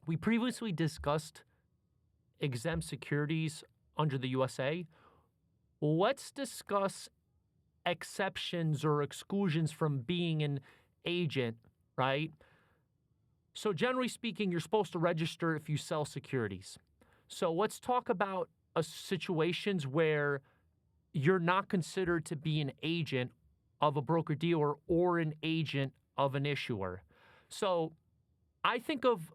We previously discussed exempt securities under the USA. Let's discuss exceptions or exclusions from being an agent, right? So generally speaking, you're supposed to register if you sell securities. So let's talk about situations where you're not considered to be an agent of a broker-dealer or an agent of an issuer. So I think of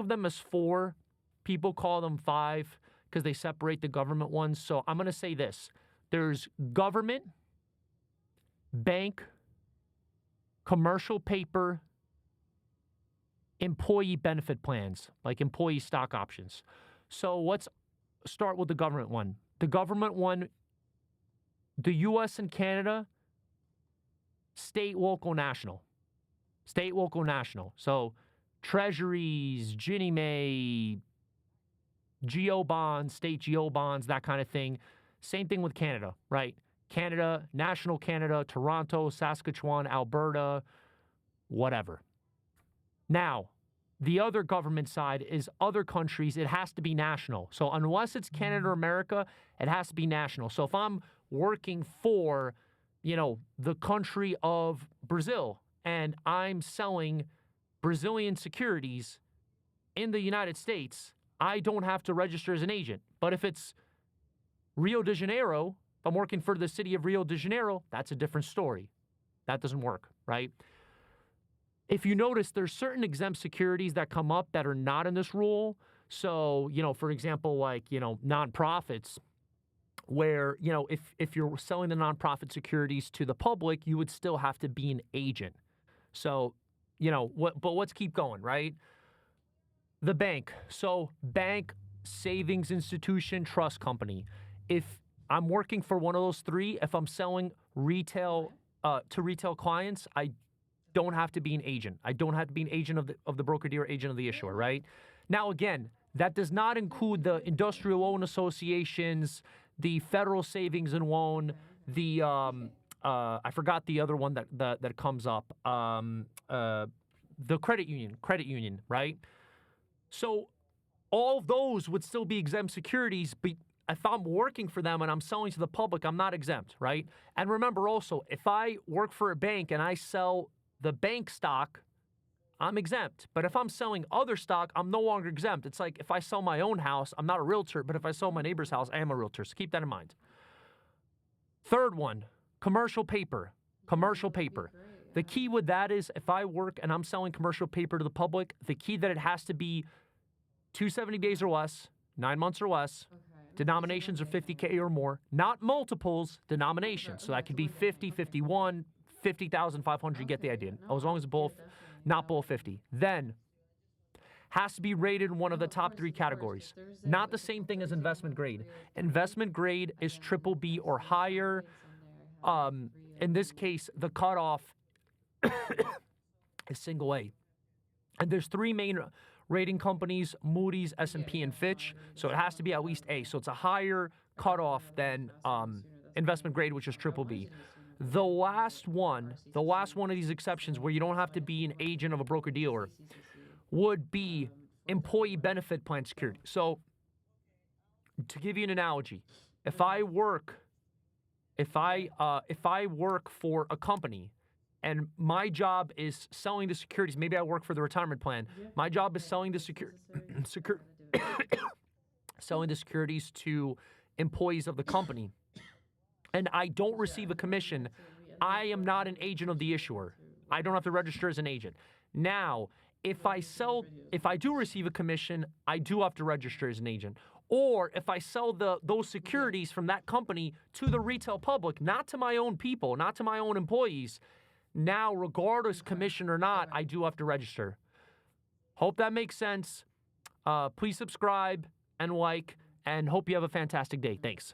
them as four. People call them five because they separate the government ones. So I'm going to say this. There's government, bank, commercial paper, employee benefit plans, like employee stock options. So let's start with the government one. The government one, the U.S. and Canada, state, local, national. State, local, national. So treasuries, Ginnie Mae, geo bonds, state geo bonds, that kind of thing. Same thing with Canada, right? Canada, national Canada, Toronto, Saskatchewan, Alberta, whatever. Now, the other government side is other countries. It has to be national. So unless it's Canada or America, it has to be national. So if I'm working for, the country of Brazil and I'm selling Brazilian securities in the United States, I don't have to register as an agent. But if it's Rio de Janeiro, if I'm working for the city of Rio de Janeiro, that's a different story. That doesn't work, right? If you notice, there's certain exempt securities that come up that are not in this rule. So, for example, like, nonprofits, where, if you're selling the nonprofit securities to the public, you would still have to be an agent. So, but let's keep going, right? The bank. So bank, savings institution, trust company. If I'm working for one of those three, if I'm selling retail to retail clients, I don't have to be an agent. I don't have to be an agent of the broker-dealer, agent of the issuer, right? Now, again, that does not include the industrial loan associations, the federal savings and loan, the I forgot the other one that comes up, the credit union, right? So all of those would still be exempt securities, but if I'm working for them and I'm selling to the public, I'm not exempt, right? And remember also, if I work for a bank and I sell the bank stock, I'm exempt. But if I'm selling other stock, I'm no longer exempt. It's like if I sell my own house, I'm not a realtor, but if I sell my neighbor's house, I am a realtor. So keep that in mind. Third one, commercial paper. Commercial paper. The key with that is if I work and I'm selling commercial paper to the public, the key that it has to be 270 days or less, 9 months or less. Denominations are 50K or more, not multiples, denominations. So that could be 50, 51, 50,500, you get the idea. As long as it's not below 50. Then, has to be rated in one of the top three categories. Not the same thing as investment grade. Investment grade is triple B or higher. In this case, the cutoff is single A. And there's three main rating companies, Moody's, S&P, and Fitch. So it has to be at least A. So it's a higher cutoff than investment grade, which is triple B. The last one of these exceptions where you don't have to be an agent of a broker-dealer would be employee benefit plan security. So to give you an analogy, if I work for a company and my job is selling the securities, maybe I work for the retirement plan. My job is selling the selling the securities to employees of the company, and I don't receive a commission, I am not an agent of the issuer. I don't have to register as an agent. Now, if I do receive a commission, I do have to register as an agent. Or if I sell those securities from that company to the retail public, not to my own people, not to my own employees, now, regardless commission or not, I do have to register. Hope that makes sense. Please subscribe and like, and hope you have a fantastic day. Thanks.